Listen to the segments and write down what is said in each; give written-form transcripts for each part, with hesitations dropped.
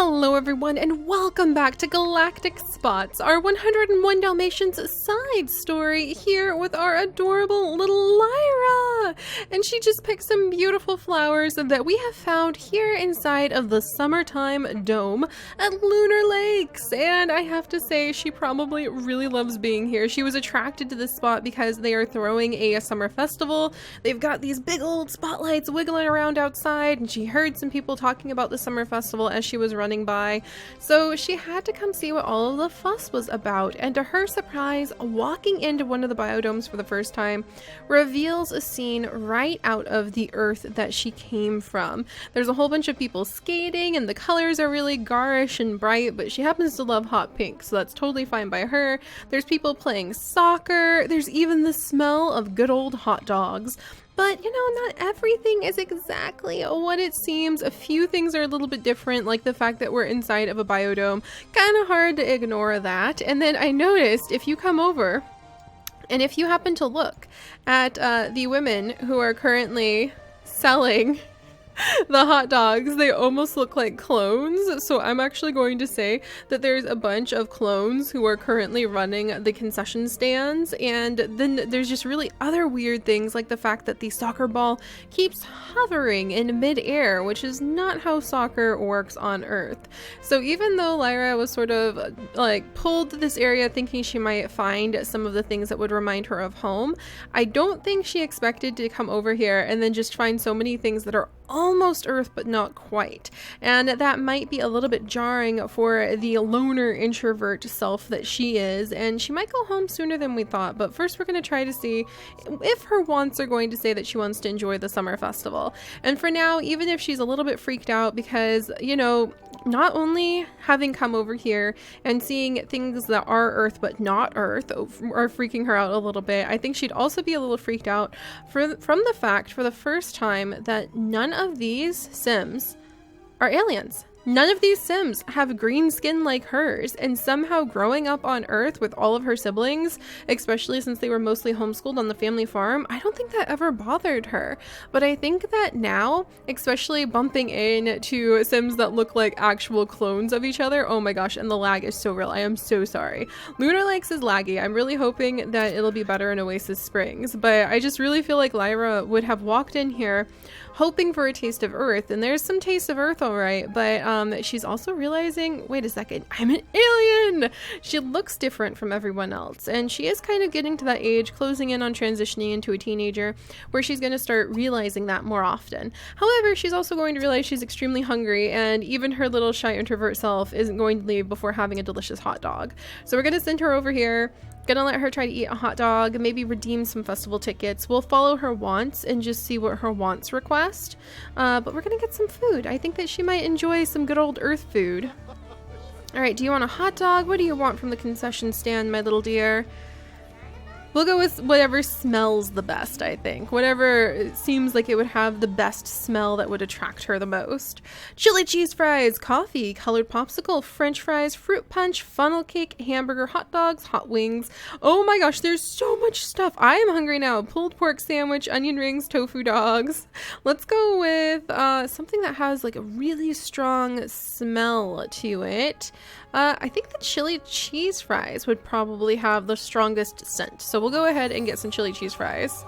Hello everyone and welcome back to Galactic Spots, our 101 Dalmatians side story here with our adorable little Lyra. And she just picked some beautiful flowers that we have found here inside of the summertime dome at Lunar Lakes. And I have to say, she probably really loves being here. She was attracted to this spot because they are throwing a summer festival. They've got these big old spotlights wiggling around outside, and she heard some people talking about the summer festival as she was running by, so she had to come see what all of the fuss was about. And to her surprise, walking into one of the biodomes for the first time reveals a scene right out of the earth that she came from. There's a whole bunch of people skating and the colors are really garish and bright, but she happens to love hot pink, so that's totally fine by her. There's people playing soccer, there's even the smell of good old hot dogs. But, you know, not everything is exactly what it seems. A few things are a little bit different, like the fact that we're inside of a biodome. Kind of hard to ignore that. And then I noticed, if you come over, and if you happen to look at the women who are currently selling the hot dogs, they almost look like clones. So I'm actually going to say that there's a bunch of clones who are currently running the concession stands. And then there's just really other weird things, like the fact that the soccer ball keeps hovering in midair, which is not how soccer works on Earth. So even though Lyra was sort of like pulled to this area thinking she might find some of the things that would remind her of home, I don't think she expected to come over here and then just find so many things that are almost Earth but not quite. And that might be a little bit jarring for the loner introvert self that she is, and she might go home sooner than we thought. But first we're going to try to see if her wants are going to say that she wants to enjoy the summer festival. And for now, even if she's a little bit freaked out because, you know, not only having come over here and seeing things that are Earth but not Earth are freaking her out a little bit, I think she'd also be a little freaked out from the fact for the first time that none of these Sims are aliens. None of these Sims have green skin like hers, and somehow growing up on Earth with all of her siblings, especially since they were mostly homeschooled on the family farm, I don't think that ever bothered her. But I think that now, especially bumping into Sims that look like actual clones of each other, oh my gosh, and the lag is so real. I am so sorry. Lunar Lakes is laggy. I'm really hoping that it'll be better in Oasis Springs, but I just really feel like Lyra would have walked in here hoping for a taste of Earth, and there's some taste of Earth, all right, but she's also realizing, wait a second, I'm an alien! She looks different from everyone else, and she is kind of getting to that age, closing in on transitioning into a teenager, where she's going to start realizing that more often. However, she's also going to realize she's extremely hungry, and even her little shy introvert self isn't going to leave before having a delicious hot dog. So we're going to send her over here. Gonna let her try to eat a hot dog, maybe redeem some festival tickets. We'll follow her wants and just see what her wants request. But we're gonna get some food. I think that she might enjoy some good old Earth food. Alright, do you want a hot dog? What do you want from the concession stand, my little dear? We'll go with whatever smells the best, I think. Whatever seems like it would have the best smell that would attract her the most. Chili cheese fries, coffee, colored popsicle, french fries, fruit punch, funnel cake, hamburger, hot dogs, hot wings. Oh my gosh, there's so much stuff. I am hungry now. Pulled pork sandwich, onion rings, tofu dogs. Let's go with something that has like a really strong smell to it. I think the chili cheese fries would probably have the strongest scent. So we'll go ahead and get some chili cheese fries.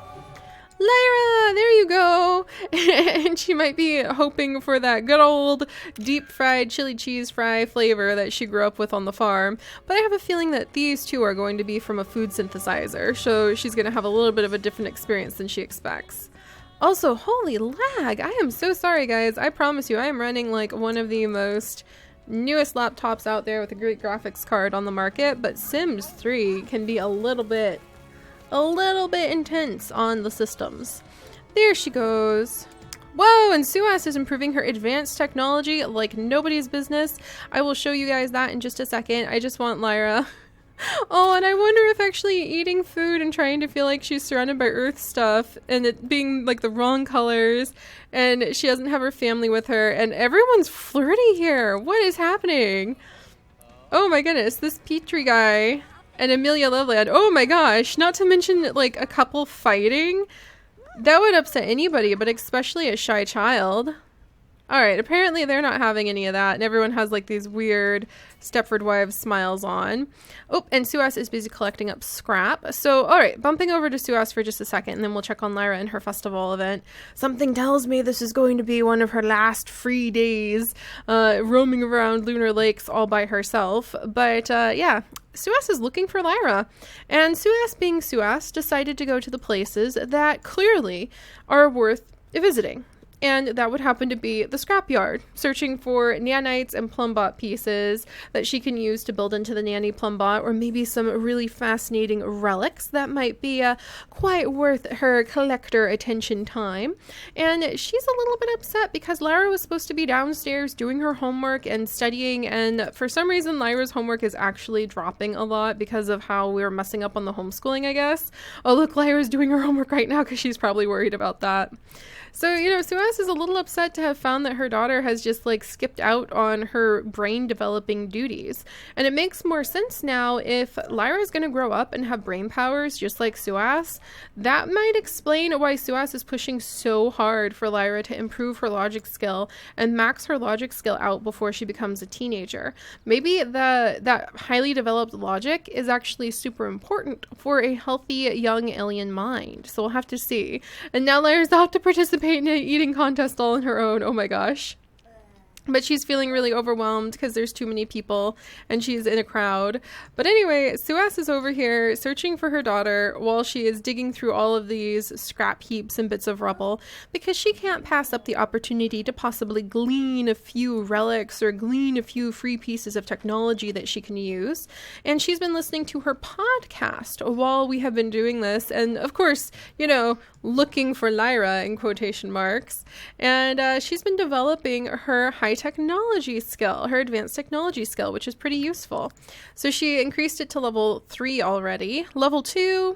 Lyra, there you go. And she might be hoping for that good old deep fried chili cheese fry flavor that she grew up with on the farm. But I have a feeling that these two are going to be from a food synthesizer. So she's going to have a little bit of a different experience than she expects. Also, holy lag. I am so sorry, guys. I promise you, I am running like one of the most newest laptops out there with a great graphics card on the market, but Sims 3 can be a little bit intense on the systems. There she goes. Whoa, and Suas is improving her advanced technology like nobody's business. I will show you guys that in just a second. I just want Lyra. Oh, and I wonder if actually eating food and trying to feel like she's surrounded by Earth stuff and it being like the wrong colors and she doesn't have her family with her and everyone's flirty here. What is happening? Oh my goodness, this Petrie guy and Amelia Loveland. Oh my gosh, not to mention like a couple fighting. That would upset anybody, but especially a shy child. All right, apparently they're not having any of that, and everyone has like these weird Stepford Wives smiles on. Oh, and Suas is busy collecting up scrap. So, all right, bumping over to Suas for just a second, and then we'll check on Lyra and her festival event. Something tells me this is going to be one of her last free days, roaming around Lunar Lakes all by herself. But yeah, Suas is looking for Lyra, and Suas, being Suas, decided to go to the places that clearly are worth visiting. And that would happen to be the scrapyard, searching for nanites and Plumbot pieces that she can use to build into the nanny Plumbot, or maybe some really fascinating relics that might be quite worth her collector attention time. And she's a little bit upset because Lyra was supposed to be downstairs doing her homework and studying, and for some reason Lyra's homework is actually dropping a lot because of how we're messing up on the homeschooling, I guess. Oh look, Lyra's doing her homework right now because she's probably worried about that. So, you know, Suas is a little upset to have found that her daughter has just like skipped out on her brain developing duties. And it makes more sense now if Lyra is going to grow up and have brain powers just like Suas. That might explain why Suas is pushing so hard for Lyra to improve her logic skill and max her logic skill out before she becomes a teenager. Maybe that highly developed logic is actually super important for a healthy young alien mind. So we'll have to see. And now Lyra's off to participate in an eating contest all on her own. Oh my gosh. But she's feeling really overwhelmed because there's too many people and she's in a crowd. But anyway, Suas is over here searching for her daughter while she is digging through all of these scrap heaps and bits of rubble because she can't pass up the opportunity to possibly glean a few relics or glean a few free pieces of technology that she can use. And she's been listening to her podcast while we have been doing this. And of course, you know, looking for Lyra in quotation marks. And she's been developing her high technology skill, her advanced technology skill, which is pretty useful. So she increased it to level 3 already. Level 2,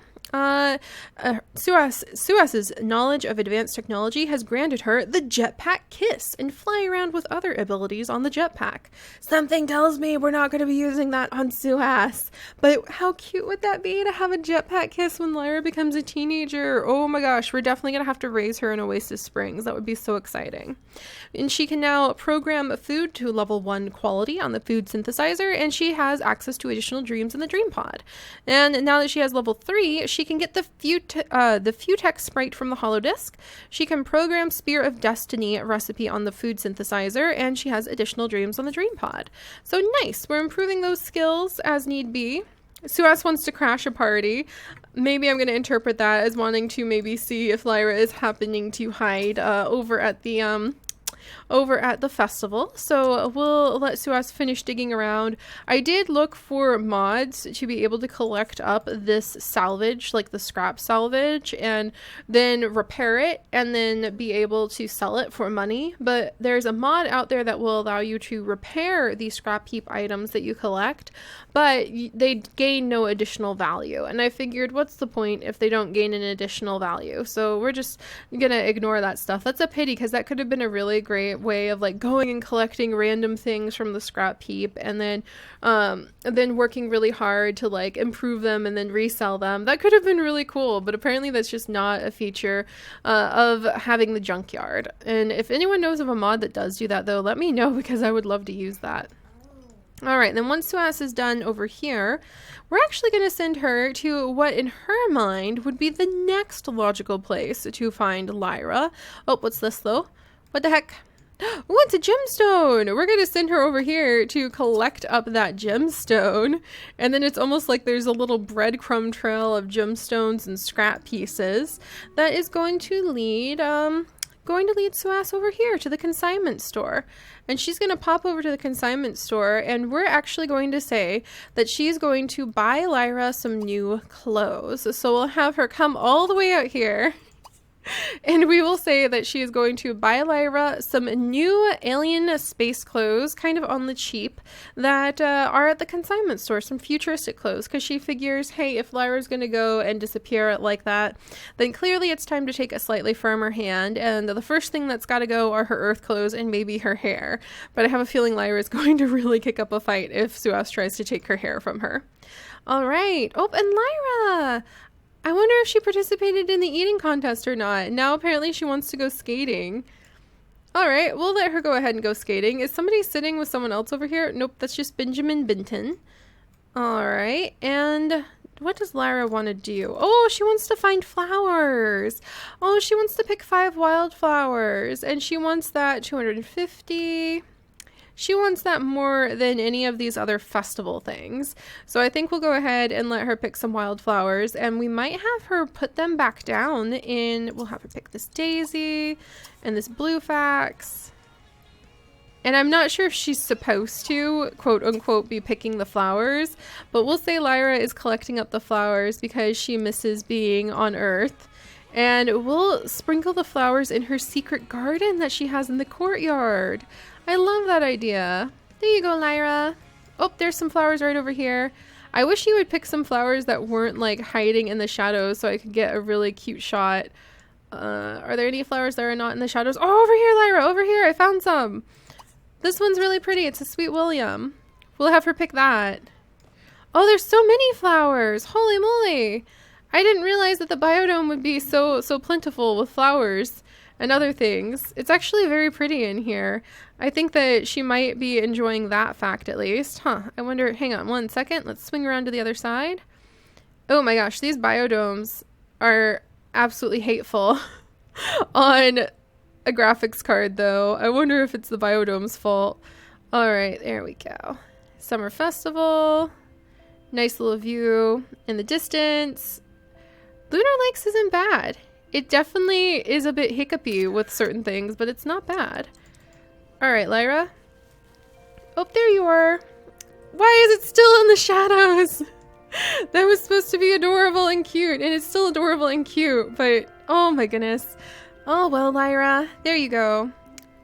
Suas's knowledge of advanced technology has granted her the jetpack kiss and fly around with other abilities on the jetpack. Something tells me we're not going to be using that on Suas, but how cute would that be to have a jetpack kiss when Lyra becomes a teenager? Oh my gosh, we're definitely going to have to raise her in Oasis Springs. That would be so exciting. And she can now program food to level 1 quality on the food synthesizer, and she has access to additional dreams in the dream pod. And now that she has level 3, she can get the Futech sprite from the holodisk. She can program Spear of Destiny recipe on the food synthesizer, and she has additional dreams on the dream pod. So nice. We're improving those skills as need be. Suas wants to crash a party. Maybe I'm going to interpret that as wanting to maybe see if Lyra is happening to hide over at the festival. So we'll let Suas finish digging around. I did look for mods to be able to collect up this salvage, like the scrap salvage, and then repair it and then be able to sell it for money. But there's a mod out there that will allow you to repair these scrap heap items that you collect, but they gain no additional value. And I figured, what's the point if they don't gain an additional value? So we're just gonna ignore that stuff. That's a pity because that could have been a really great way of like going and collecting random things from the scrap heap and then working really hard to like improve them and then resell them. That could have been really cool, but apparently that's just not a feature of having the junkyard. And if anyone knows of a mod that does do that though, let me know because I would love to use that. All right, then once Suas is done over here, we're actually going to send her to what in her mind would be the next logical place to find Lyra. Oh, what's this though? What the heck? Oh, it's a gemstone! We're going to send her over here to collect up that gemstone. And then it's almost like there's a little breadcrumb trail of gemstones and scrap pieces that is going to lead Suas over here to the consignment store. And she's going to pop over to the consignment store, and we're actually going to say that she's going to buy Lyra some new clothes. So we'll have her come all the way out here. And we will say that she is going to buy Lyra some new alien space clothes, kind of on the cheap, that are at the consignment store, some futuristic clothes, because she figures, hey, if Lyra's going to go and disappear like that, then clearly it's time to take a slightly firmer hand, and the first thing that's got to go are her Earth clothes and maybe her hair. But I have a feeling Lyra is going to really kick up a fight if Suas tries to take her hair from her. All right. Oh, and Lyra! I wonder if she participated in the eating contest or not. Now apparently she wants to go skating. All right, we'll let her go ahead and go skating. Is somebody sitting with someone else over here? Nope, that's just Benjamin Benton. All right, and what does Lyra want to do? Oh, she wants to find flowers. Oh, she wants to pick 5 wildflowers, and she wants that 250. She wants that more than any of these other festival things. So I think we'll go ahead and let her pick some wildflowers, and we might have her put them back down in, we'll have her pick this daisy and this blue fax. And I'm not sure if she's supposed to, quote unquote, be picking the flowers, but we'll say Lyra is collecting up the flowers because she misses being on Earth. And we'll sprinkle the flowers in her secret garden that she has in the courtyard. I love that idea. There you go, Lyra. Oh, there's some flowers right over here. I wish you would pick some flowers that weren't like hiding in the shadows so I could get a really cute shot. Are there any flowers that are not in the shadows? Oh, over here, Lyra, over here. I found some. This one's really pretty. It's a Sweet William. We'll have her pick that. Oh, there's so many flowers. Holy moly. I didn't realize that the biodome would be so plentiful with flowers and other things. It's actually very pretty in here. I think that she might be enjoying that fact at least. Huh. I wonder, hang on one second. Let's swing around to the other side. Oh my gosh, these biodomes are absolutely hateful on a graphics card though. I wonder if it's the biodome's fault. All right, there we go. Summer festival. Nice little view in the distance. Lunar Lakes isn't bad. It definitely is a bit hiccupy with certain things, but it's not bad. All right, Lyra. Oh, there you are. Why is it still in the shadows? That was supposed to be adorable and cute, and it's still adorable and cute, but oh my goodness. Oh, well, Lyra, there you go.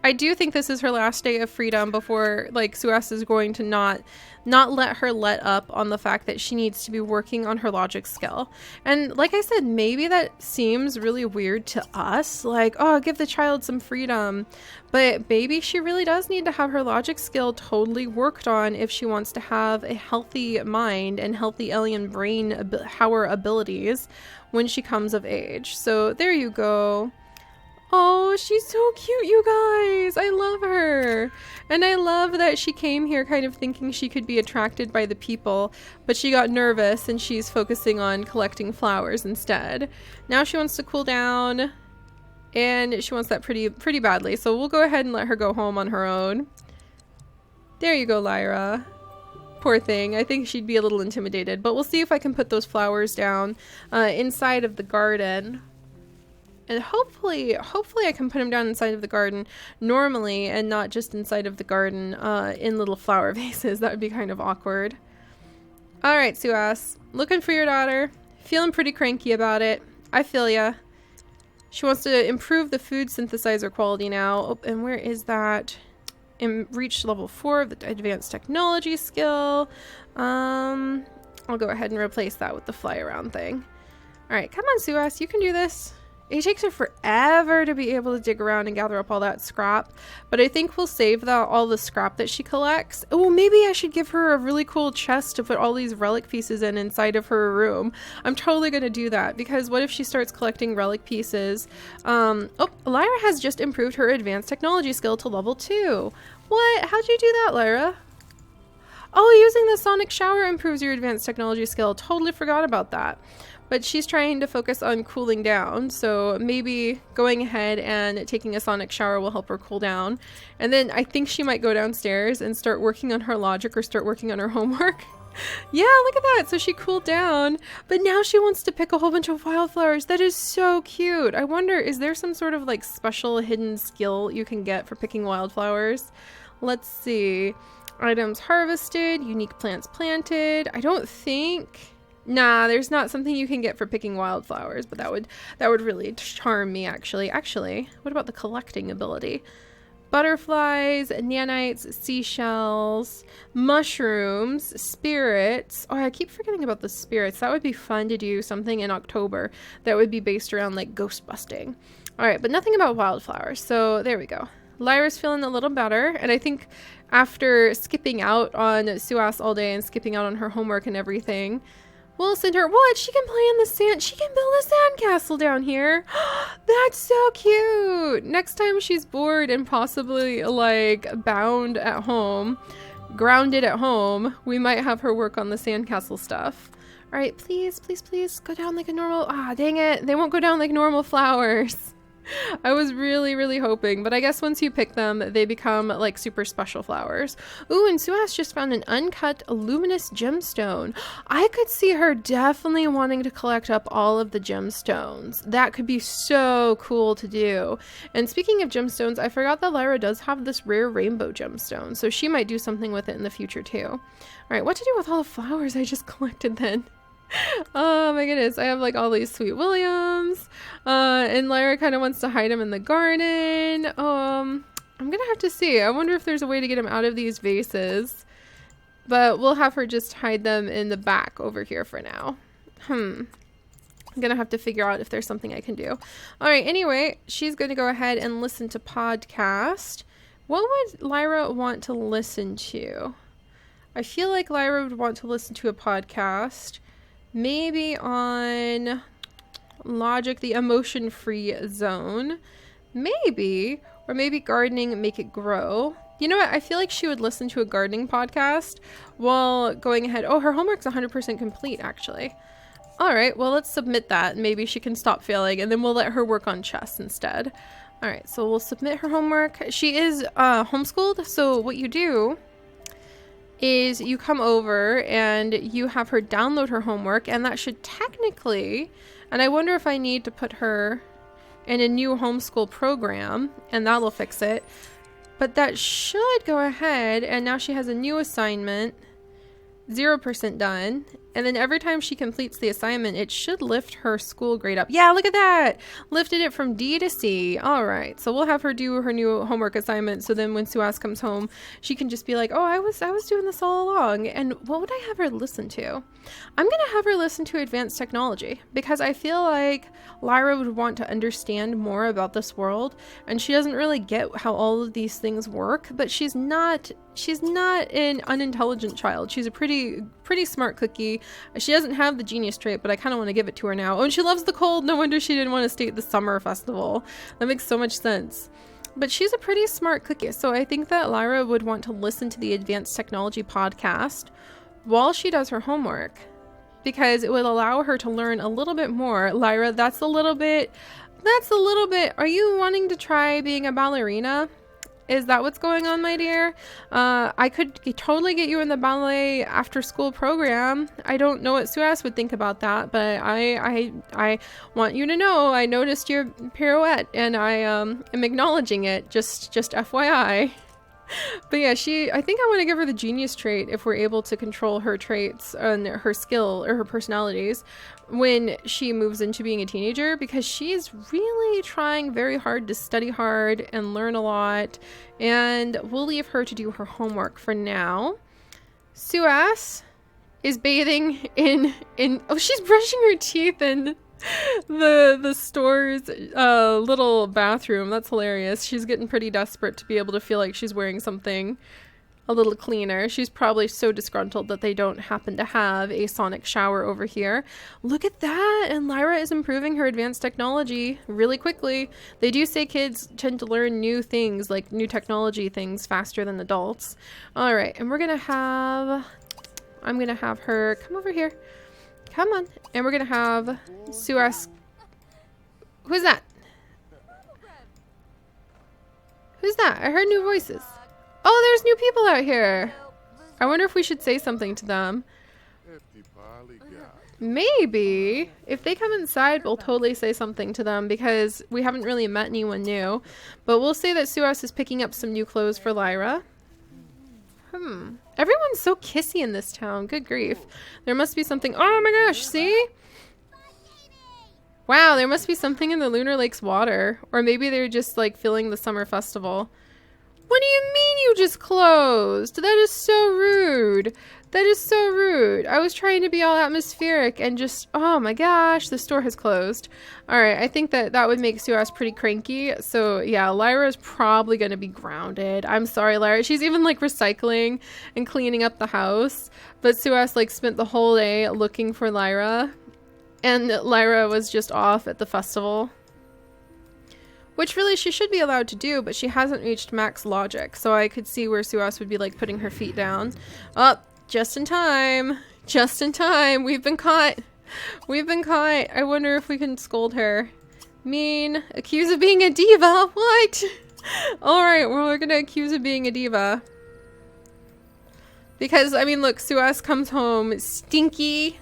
I do think this is her last day of freedom before, like, Suas is going to not let her let up on the fact that she needs to be working on her logic skill. And like I said, maybe that seems really weird to us, like, oh, give the child some freedom. But maybe she really does need to have her logic skill totally worked on if she wants to have a healthy mind and healthy alien brain power abilities when she comes of age. So there you go. Oh, she's so cute, you guys. I love her. And I love that she came here kind of thinking she could be attracted by the people, but she got nervous and she's focusing on collecting flowers instead. Now she wants to cool down, and she wants that pretty badly. So we'll go ahead and let her go home on her own. There you go, Lyra. Poor thing. I think she'd be a little intimidated, but we'll see if I can put those flowers down inside of the garden. And hopefully I can put them down inside of the garden normally and not just inside of the garden in little flower vases. That would be kind of awkward. All right, Suas. Looking for your daughter. Feeling pretty cranky about it. I feel ya. She wants to improve the food synthesizer quality now. Oh, and where is that? Reach level 4 of the advanced technology skill. I'll go ahead and replace that with the fly around thing. All right, come on, Suas. You can do this. It takes her forever to be able to dig around and gather up all that scrap, but I think we'll save all the scrap that she collects. Oh, maybe I should give her a really cool chest to put all these relic pieces inside of her room. I'm totally going to do that, because what if she starts collecting relic pieces? Oh, Lyra has just improved her advanced technology skill to level 2. What? How'd you do that, Lyra? Oh, using the sonic shower improves your advanced technology skill. Totally forgot about that. But she's trying to focus on cooling down, so maybe going ahead and taking a sonic shower will help her cool down. And then I think she might go downstairs and start working on her logic or start working on her homework. Yeah, look at that. So she cooled down, but now she wants to pick a whole bunch of wildflowers. That is so cute. I wonder, is there some sort of like special hidden skill you can get for picking wildflowers? Let's see. Items harvested, unique plants planted. I don't think... Nah, there's not something you can get for picking wildflowers, but that would really charm me, actually. Actually, what about the collecting ability? Butterflies, nanites, seashells, mushrooms, spirits. Oh, I keep forgetting about the spirits. That would be fun to do something in October that would be based around like ghost busting. All right, but nothing about wildflowers. So there we go. Lyra's feeling a little better, and I think after skipping out on Suas all day and skipping out on her homework and everything, We'll send her. What? She can play in the sand. She can build a sandcastle down here. That's so cute. Next time she's bored and possibly like bound at home, grounded at home, we might have her work on the sandcastle stuff. All right, please, please, please go down like a normal. Ah, dang it. They won't go down like normal flowers. I was really, really hoping, but I guess once you pick them, they become like super special flowers. Ooh, and Suas just found an uncut luminous gemstone. I could see her definitely wanting to collect up all of the gemstones. That could be so cool to do. And speaking of gemstones, I forgot that Lyra does have this rare rainbow gemstone, so she might do something with it in the future too. All right, what to do with all the flowers I just collected then? Oh my goodness, I have like all these sweet Williams, and Lyra kind of wants to hide them in the garden. I'm gonna have to see. I wonder if there's a way to get them out of these vases, but we'll have her just hide them in the back over here for now. I'm gonna have to figure out if there's something I can do. All right, anyway, she's gonna go ahead and listen to podcast. What would Lyra want to listen to? I feel like Lyra would want to listen to a podcast. Maybe on Logic, the emotion-free zone. Maybe. Or maybe gardening, make it grow. You know what? I feel like she would listen to a gardening podcast while going ahead. Oh, her homework's 100% complete, actually. All right, well, let's submit that. Maybe she can stop failing, and then we'll let her work on chess instead. All right, so we'll submit her homework. She is homeschooled, so what you do is you come over and you have her download her homework, and that should technically, and I wonder if I need to put her in a new homeschool program, and that'll fix it, but that should go ahead, and now she has a new assignment, 0% done, and then every time she completes the assignment, it should lift her school grade up. Yeah, look at that! Lifted it from D to C. All right, so we'll have her do her new homework assignment, so then when Suas comes home, she can just be like, oh, I was doing this all along. And what would I have her listen to? I'm gonna have her listen to advanced technology, because I feel like Lyra would want to understand more about this world, and she doesn't really get how all of these things work, but she's not an unintelligent child. She's a pretty smart cookie. She doesn't have the genius trait, but I kind of want to give it to her now. Oh, and she loves the cold. No wonder she didn't want to stay at the summer festival. That makes so much sense. But she's a pretty smart cookie, so I think that Lyra would want to listen to the Advanced Technology podcast while she does her homework, because it would allow her to learn a little bit more. Lyra, that's a little bit, are you wanting to try being a ballerina? Is that what's going on, my dear? I could totally get you in the ballet after school program. I don't know what Suas would think about that, but I want you to know I noticed your pirouette, and I am acknowledging it, just FYI. But yeah, I think I want to give her the genius trait if we're able to control her traits and her skill or her personalities when she moves into being a teenager, because she's really trying very hard to study hard and learn a lot, and we'll leave her to do her homework for now. Suas is bathing in oh, she's brushing her teeth in the store's little bathroom. That's hilarious. She's getting pretty desperate to be able to feel like she's wearing something a little cleaner. She's probably so disgruntled that they don't happen to have a sonic shower over here. Look at that! And Lyra is improving her advanced technology really quickly. They do say kids tend to learn new things, like new technology things, faster than adults. All right, and I'm gonna have her come over here. Come on. And we're gonna have Suas. Who's that? Who's that? I heard new voices. Oh, there's new people out here. I wonder if we should say something to them. Maybe. If they come inside, we'll totally say something to them, because we haven't really met anyone new. But we'll say that Suas is picking up some new clothes for Lyra. Everyone's so kissy in this town. Good grief. There must be something. Oh my gosh, see? Wow, there must be something in the Lunar Lake's water. Or maybe they're just like filling the summer festival. What do you mean you just closed? That is so rude. That is so rude. I was trying to be all atmospheric and just, oh my gosh, the store has closed. All right, I think that would make Suas pretty cranky. So yeah, Lyra is probably going to be grounded. I'm sorry, Lyra. She's even like recycling and cleaning up the house. But Suas like spent the whole day looking for Lyra. And Lyra was just off at the festival. Which really she should be allowed to do, but she hasn't reached max logic. So I could see where Suas would be like putting her feet down. Oh, just in time. Just in time. We've been caught. We've been caught. I wonder if we can scold her. Mean. Accused of being a diva. What? Alright, well, we're gonna accuse of being a diva. Because, I mean, look, Suas comes home stinky,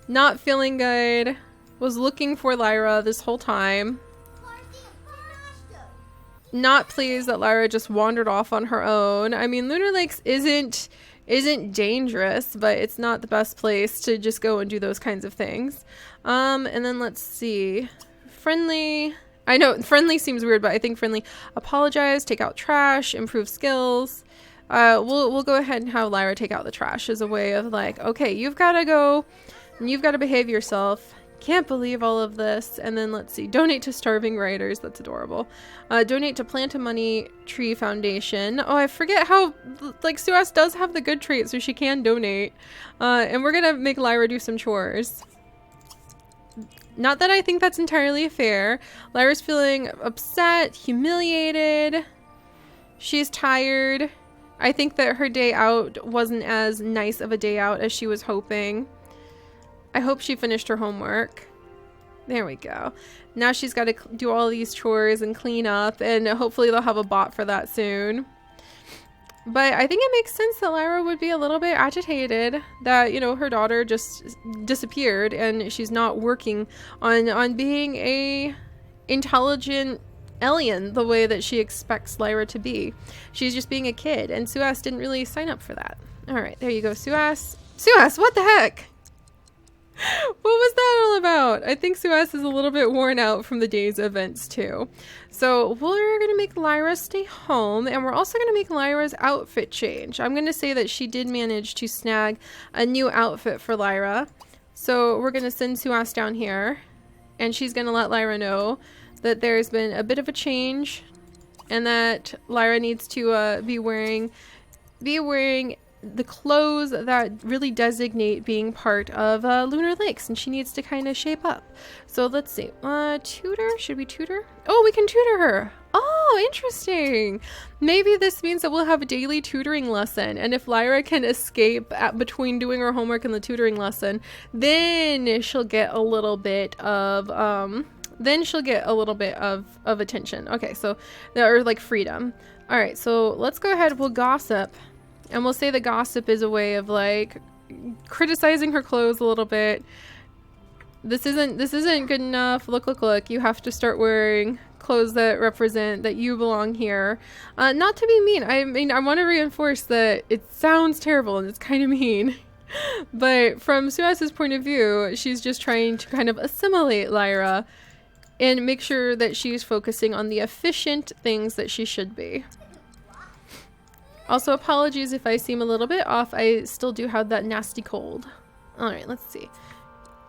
not feeling good, was looking for Lyra this whole time. Not pleased that Lyra just wandered off on her own. I mean, Lunar Lakes isn't dangerous, but it's not the best place to just go and do those kinds of things. And then let's see. Friendly. I know friendly seems weird, but I think friendly. Apologize, take out trash, improve skills. We'll go ahead and have Lyra take out the trash as a way of like, okay, you've got to go and you've got to behave yourself. Can't believe all of this. And then let's see. Donate to starving writers. That's adorable. Donate to Plant a Money Tree Foundation. Oh, I forget how, like, Suas does have the good trait, so she can donate. And we're going to make Lyra do some chores. Not that I think that's entirely fair. Lyra's feeling upset, humiliated. She's tired. I think that her day out wasn't as nice of a day out as she was hoping. I hope she finished her homework. There we go. Now she's got to do all these chores and clean up, and hopefully they'll have a bot for that soon. But I think it makes sense that Lyra would be a little bit agitated that, you know, her daughter just disappeared and she's not working on being a intelligent alien the way that she expects Lyra to be. She's just being a kid, and Suas didn't really sign up for that. All right, there you go, Suas. Suas, what the heck? What was that all about? I think Suas is a little bit worn out from the day's events too. So we're going to make Lyra stay home, and we're also going to make Lyra's outfit change. I'm going to say that she did manage to snag a new outfit for Lyra. So we're going to send Suas down here, and she's going to let Lyra know that there's been a bit of a change and that Lyra needs to be wearing the clothes that really designate being part of Lunar Lakes, and she needs to kind of shape up. So let's see. Tutor? Should we tutor? Oh, we can tutor her. Oh, interesting. Maybe this means that we'll have a daily tutoring lesson, and if Lyra can escape between doing her homework and the tutoring lesson, then she'll get a little bit of attention. Okay, so or like freedom. All right, so let's go ahead. We'll gossip. And we'll say that gossip is a way of like criticizing her clothes a little bit. This isn't good enough. Look. You have to start wearing clothes that represent that you belong here. Not to be mean. I mean, I want to reinforce that it sounds terrible and it's kind of mean. But from Suas's point of view, she's just trying to kind of assimilate Lyra and make sure that she's focusing on the efficient things that she should be. Also, apologies if I seem a little bit off. I still do have that nasty cold. All right, let's see.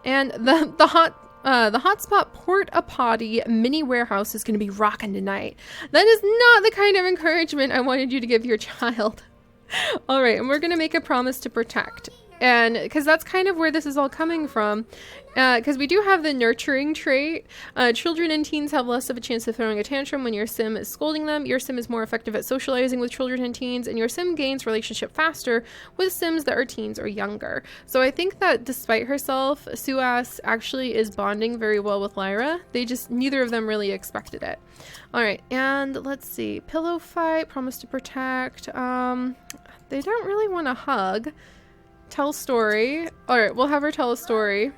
And the hotspot port-a-potty mini warehouse is going to be rocking tonight. That is not the kind of encouragement I wanted you to give your child. All right, and we're going to make a promise to protect. And because that's kind of where this is all coming from. Because we do have the nurturing trait. Children and teens have less of a chance of throwing a tantrum when your sim is scolding them. Your sim is more effective at socializing with children and teens. And your sim gains relationship faster with sims that are teens or younger. So I think that despite herself, Suas actually is bonding very well with Lyra. They just, neither of them really expected it. All right, and let's see. Pillow fight, promise to protect. They don't really want to hug. Tell story. All right, we'll have her tell a story.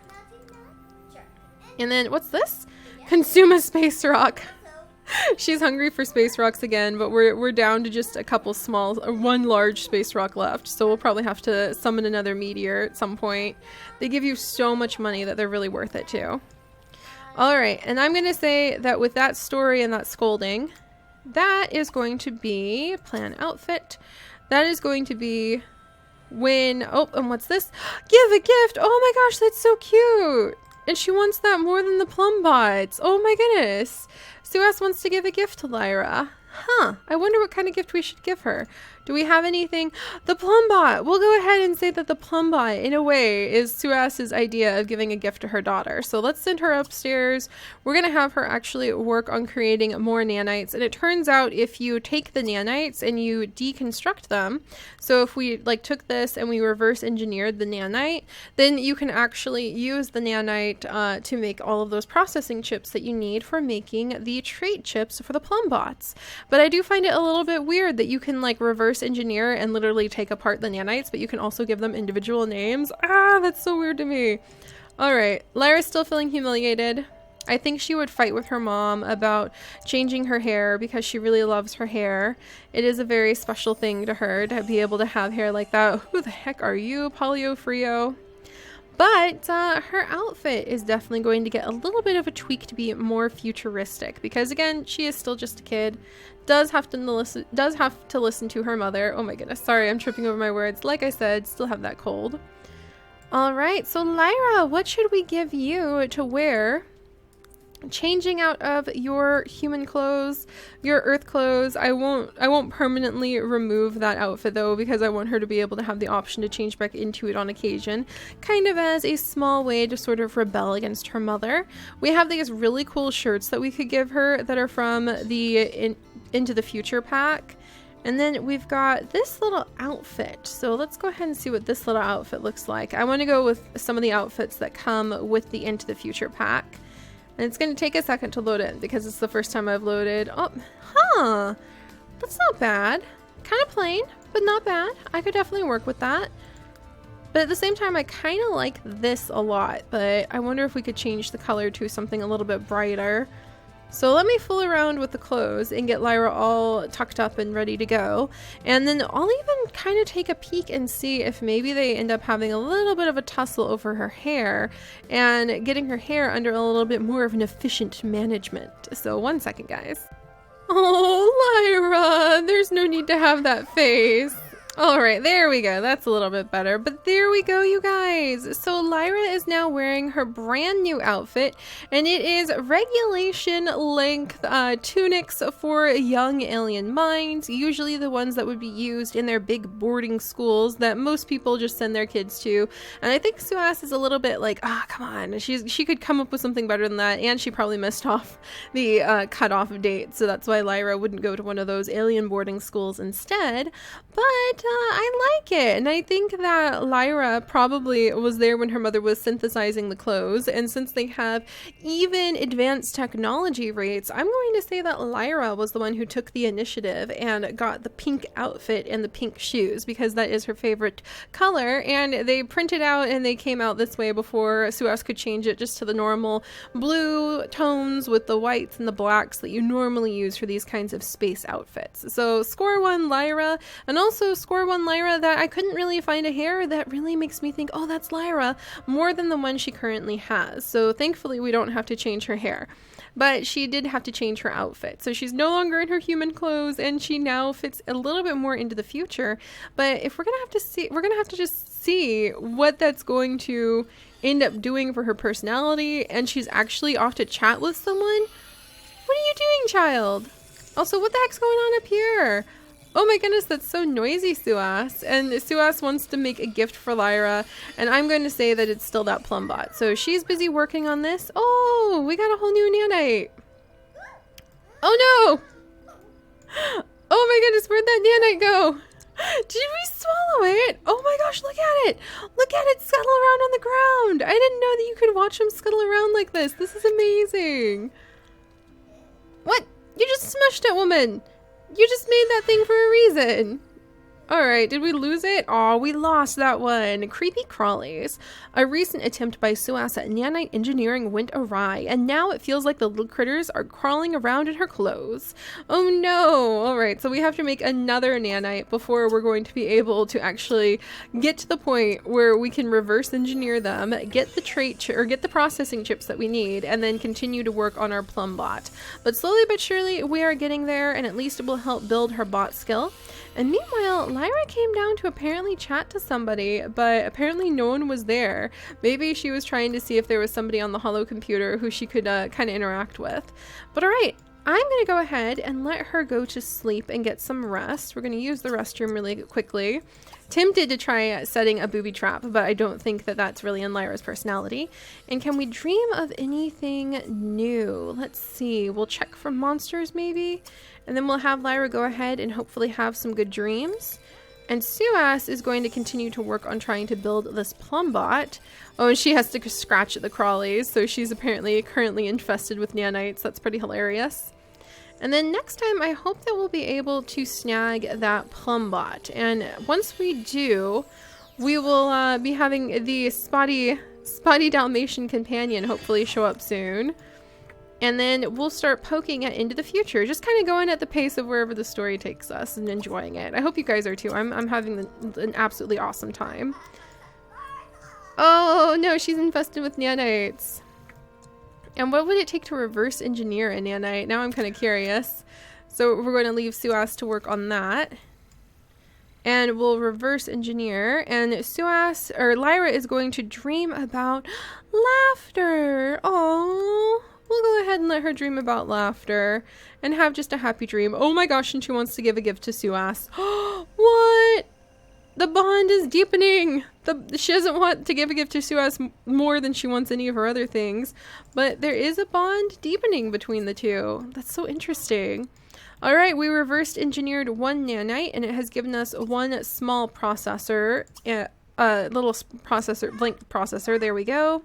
And then what's this? Consume a space rock. She's hungry for space rocks again, but we're down to just a couple small, or one large space rock left. So we'll probably have to summon another meteor at some point. They give you so much money that they're really worth it too. All right, and I'm gonna say that with that story and that scolding, that is going to be plan outfit. That is going to be when, oh, and what's this? Give a gift. Oh my gosh, that's so cute. And she wants that more than the Plumbots. Oh my goodness. Suas wants to give a gift to Lyra. Huh. I wonder what kind of gift we should give her. Do we have anything? The Plumbot! We'll go ahead and say that the Plumbot, in a way, is Suas's idea of giving a gift to her daughter. So let's send her upstairs. We're going to have her actually work on creating more nanites. And it turns out if you take the nanites and you deconstruct them, so if we like took this and we reverse engineered the nanite, then you can actually use the nanite to make all of those processing chips that you need for making the trait chips for the Plumbots. But I do find it a little bit weird that you can like reverse engineer and literally take apart the nanites, but you can also give them individual names. Ah, that's so weird to me. All right, Lyra's still feeling humiliated. I think she would fight with her mom about changing her hair because she really loves her hair. It is a very special thing to her to be able to have hair like that. Who the heck are you, Polio Frio? But her outfit is definitely going to get a little bit of a tweak to be more futuristic because, again, she is still just a kid. Does have to listen to her mother. Oh my goodness, sorry, I'm tripping over my words. Like I said, still have that cold. All right, so Lyra, what should we give you to wear? Changing out of your human clothes, your earth clothes. I won't permanently remove that outfit though, because I want her to be able to have the option to change back into it on occasion, kind of as a small way to sort of rebel against her mother. We have these really cool shirts that we could give her that are from the Into the Future pack. And then we've got this little outfit. So let's go ahead and see what this little outfit looks like. I want to go with some of the outfits that come with the Into the Future pack. And it's going to take a second to load in because it's the first time I've loaded. Oh, huh. That's not bad. Kind of plain, but not bad. I could definitely work with that. But at the same time, I kind of like this a lot. But I wonder if we could change the color to something a little bit brighter. So let me fool around with the clothes and get Lyra all tucked up and ready to go. And then I'll even kind of take a peek and see if maybe they end up having a little bit of a tussle over her hair and getting her hair under a little bit more of an efficient management. So one second, guys. Oh, Lyra, there's no need to have that face. All right, there we go. That's a little bit better, but there we go, you guys. So Lyra is now wearing her brand new outfit, and it is regulation length tunics for young alien minds, usually the ones that would be used in their big boarding schools that most people just send their kids to. And I think Suas is a little bit like, come on, she could come up with something better than that, and she probably missed off the cutoff date, so that's why Lyra wouldn't go to one of those alien boarding schools instead. But I like it, and I think that Lyra probably was there when her mother was synthesizing the clothes, and since they have even advanced technology rates, I'm going to say that Lyra was the one who took the initiative and got the pink outfit and the pink shoes, because that is her favorite color, and they printed out and they came out this way before Suas could change it just to the normal blue tones with the whites and the blacks that you normally use for these kinds of space outfits. So score one, Lyra, and also score one, Lyra, that I couldn't really find a hair that really makes me think, oh, that's Lyra, more than the one she currently has. So thankfully we don't have to change her hair. But she did have to change her outfit. So she's no longer in her human clothes, and she now fits a little bit more into the future. But if we're gonna have to just see what that's going to end up doing for her personality, and she's actually off to chat with someone. What are you doing, child? Also, what the heck's going on up here? Oh my goodness, that's so noisy, Suas. And Suas wants to make a gift for Lyra, and I'm going to say that it's still that Plumbot. So she's busy working on this. Oh, we got a whole new nanite. Oh no! Oh my goodness, where'd that nanite go? Did we swallow it? Oh my gosh, look at it! Look at it scuttle around on the ground! I didn't know that you could watch them scuttle around like this. This is amazing. What? You just smushed it, woman! You just made that thing for a reason. Alright, did we lose it? Oh, we lost that one. Creepy crawlies. A recent attempt by Suas at nanite engineering went awry, and now it feels like the little critters are crawling around in her clothes. Oh no! Alright, so we have to make another nanite before we're going to be able to actually get to the point where we can reverse engineer them, get the get the processing chips that we need, and then continue to work on our Plumbot. But slowly but surely, we are getting there, and at least it will help build her bot skill. And meanwhile, Lyra came down to apparently chat to somebody, but apparently no one was there. Maybe she was trying to see if there was somebody on the holo computer who she could kind of interact with. But alright, I'm going to go ahead and let her go to sleep and get some rest. We're going to use the restroom really quickly. Tempted to try setting a booby trap, but I don't think that that's really in Lyra's personality. And can we dream of anything new? Let's see. We'll check for monsters maybe. And then we'll have Lyra go ahead and hopefully have some good dreams. And Suas is going to continue to work on trying to build this Plumbot. Oh, and she has to scratch at the crawlies, so she's apparently currently infested with nanites. That's pretty hilarious. And then next time, I hope that we'll be able to snag that Plumbot. And once we do, we will be having the spotty Dalmatian companion hopefully show up soon. And then we'll start poking at into the future, just kind of going at the pace of wherever the story takes us and enjoying it. I hope you guys are too. I'm having an absolutely awesome time. Oh no, she's infested with nanites. And what would it take to reverse engineer a nanite? Now I'm kind of curious. So we're going to leave Suas to work on that. And we'll reverse engineer. And Lyra is going to dream about laughter. Oh. We'll go ahead and let her dream about laughter and have just a happy dream. Oh my gosh, and she wants to give a gift to Suas. What? The bond is deepening. She doesn't want to give a gift to Suas more than she wants any of her other things. But there is a bond deepening between the two. That's so interesting. Alright, we reversed engineered one nanite and it has given us one small processor. Little processor, blink processor. There we go.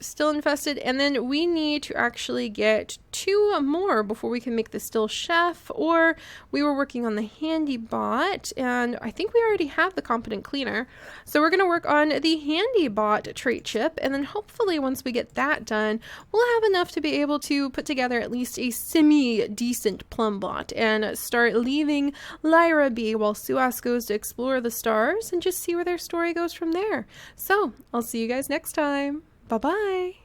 Still infested, and then we need to actually get 2 more before we can make the still chef, or we were working on the handy bot, and I think we already have the competent cleaner, so we're going to work on the handy bot trait chip, and then hopefully once we get that done, we'll have enough to be able to put together at least a semi-decent Plumbot and start leaving Lyra be while Suas goes to explore the stars and just see where their story goes from there. So I'll see you guys next time. Bye-bye.